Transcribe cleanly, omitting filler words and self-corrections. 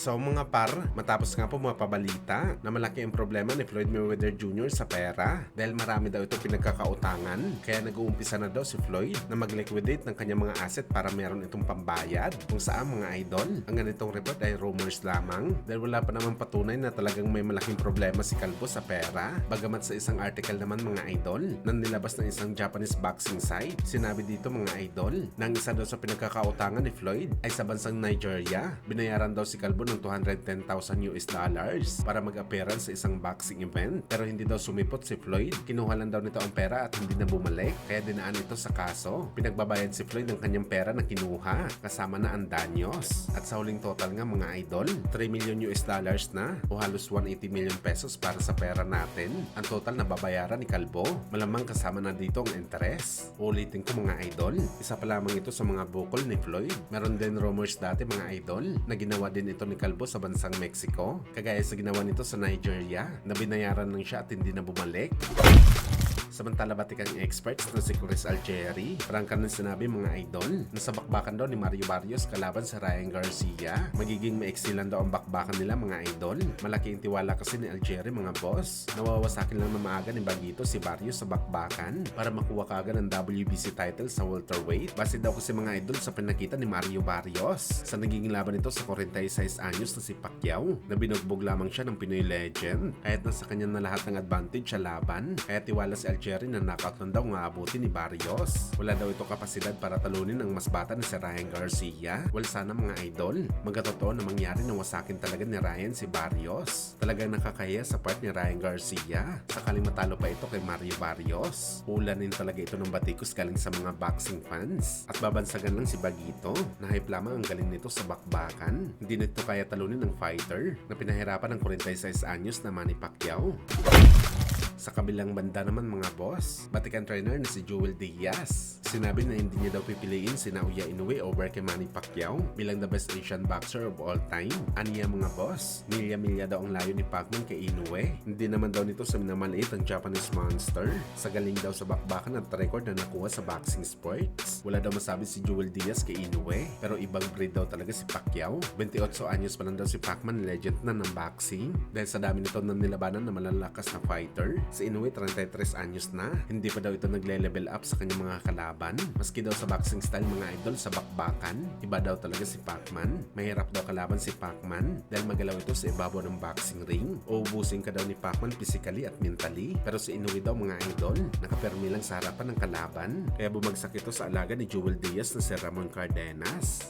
So mga par, matapos nga po mapabalita na malaki ang problema ni Floyd Mayweather Jr. sa pera dahil marami daw ito pinagkakautangan, kaya nag-uumpisa na daw si Floyd na mag-liquidate ng kanyang mga asset para meron itong pambayad. Kung saan mga idol, ang ganitong report ay rumors lamang dahil wala pa naman patunay na talagang may malaking problema si Kalbo sa pera. Bagamat sa isang article naman mga idol na nilabas ng isang Japanese boxing site, sinabi dito mga idol na ang isa daw sa pinagkakautangan ni Floyd ay sa bansang Nigeria. Binayaran daw si Kalbo ng $210,000 para mag-appearance sa isang boxing event, pero hindi daw sumipot si Floyd. Kinuha lang daw nito ang pera at hindi na bumalik, kaya dinaan ito sa kaso. Pinagbabayad si Floyd ng kanyang pera na kinuha kasama na ang danyos, at sa huling total nga mga idol, $3 million na o halos 180 million pesos para sa pera natin ang total na babayaran ni Kalbo. Malamang kasama na dito ang interest. Ulitin ko mga idol, isa pa lamang ito sa mga bukol ni Floyd. Meron din rumors dati mga idol na ginawa din ito ni Kalbo sa bansang Mexico, kagaya sa ginawa nito sa Nigeria na binayaran ng siya at hindi na bumalik. Samantala batikang experts na si Chris Algieri, prangka ng sinabi mga idol na sa bakbakan daw ni Mario Barrios kalaban sa Ryan Garcia, magiging maiksi lang daw ang bakbakan nila mga idol. Malaki ang tiwala kasi ni Algieri mga boss. Nawawasakin lang na maaga ni Bagito si Barrios sa bakbakan para makuha kaagad ang WBC title sa welterweight. Base daw kasi mga idol sa pinakita ni Mario Barrios sa nagiging laban nito sa 46 anyos na si Pacquiao, na binugbog lamang siya ng Pinoy legend kahit nasa kanya na lahat ng advantage sa laban. Kaya tiwala si Algieri na knockout lang daw nga abutin ni Barrios. Wala daw ito kapasidad para talunin ang mas bata na si Ryan Garcia. Well, sana mga idol, magkatotoo na mangyari na wasakin talaga ni Ryan si Barrios. Talagang nakakahiya sa part ni Ryan Garcia. Sakaling matalo pa ito kay Mario Barrios, ulanin talaga ito ng batikos galing sa mga boxing fans. At babansagan lang si Bagito, na hype lamang ang galing nito sa bakbakan. Hindi nito kaya talunin ng fighter na pinahirapan ng 46 anyos na Manny Pacquiao. Sa kabilang banda naman mga boss, batikan trainer na si Joel Diaz. Sinabi na hindi niya daw pipiliin si Naoya Inoue over kay Manny Pacquiao bilang the best Asian boxer of all time. Aniya mga boss, milya-milya daw ang layo ni Pacman kay Inoue. Hindi naman daw nito sa minamaliit ang Japanese monster. Sa galing daw sa bakbakan at record na nakuha sa boxing sports. Wala daw masabi si Joel Diaz kay Inoue, pero ibang breed daw talaga si Pacquiao. 28 anyos pa lang daw si Pacman, legend na ng boxing dahil sa dami nito ng nilabanan na malalakas na fighter. Si Inoue 33 anyos na, hindi pa daw ito nagle-level up sa kanyang mga kalaban. Maski daw sa boxing style mga idol sa bakbakan, iba daw talaga si Pacman. Mahirap daw kalaban si Pacman dahil magalaw ito sa ibabaw ng boxing ring. Uubusin ka daw ni Pacman physically at mentally. Pero si Inoue daw mga idol, nakapermi lang sa harapan ng kalaban. Kaya bumagsak ito sa alaga ni Joel Diaz na si Ramon Cardenas.